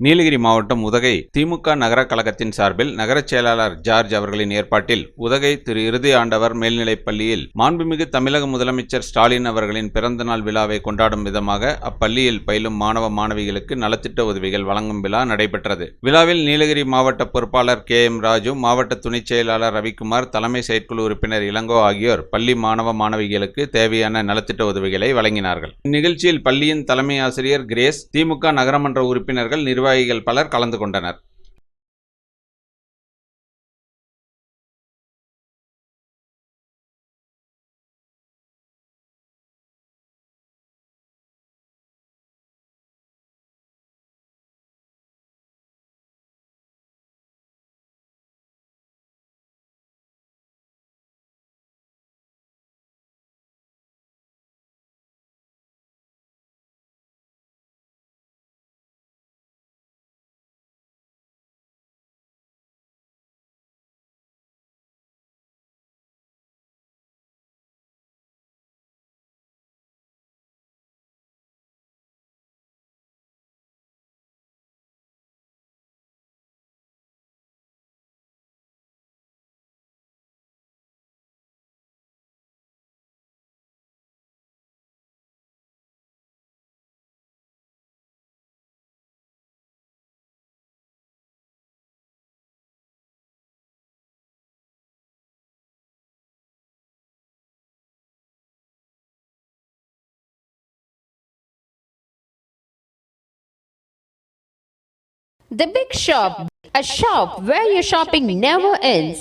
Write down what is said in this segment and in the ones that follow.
நீலகிரி மாவட்டம் உதகை திமுக நகர கழகத்தின் சார்பில் நகரச் செயலாளர் ஜார்ஜ் அவர்களின் ஏற்பாட்டில் உதகை திரு இறுதி ஆண்டவர் மேல்நிலைப் பள்ளியில் மாண்புமிகு தமிழக முதலமைச்சர் ஸ்டாலின் அவர்களின் பிறந்தநாள் விழாவை கொண்டாடும் விதமாக அப்பள்ளியில் பயிலும் மாணவ மாணவிகளுக்கு நலத்திட்ட உதவிகள் வழங்கும் விழா நடைபெற்றது. விழாவில் நீலகிரி மாவட்ட பொறுப்பாளர் KM ராஜு, மாவட்ட துணைச் செயலாளர் ரவிக்குமார், தலைமை செயற்குழு உறுப்பினர் இளங்கோ ஆகியோர் பள்ளி மாணவ மாணவிகளுக்கு தேவையான நலத்திட்ட உதவிகளை வழங்கினார்கள். இந்நிகழ்ச்சியில் பள்ளியின் தலைமை ஆசிரியர் கிரேஸ், திமுக நகரமன்ற உறுப்பினர்கள், நிர்வாகிகள் பலர் கலந்து கொண்டனர். The Big Shop, a shop where your shopping never ends.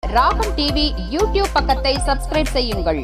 ராகம் டிவி யூடியூப் பக்கத்தை சப்ஸ்கிரைப் செய்யுங்கள்.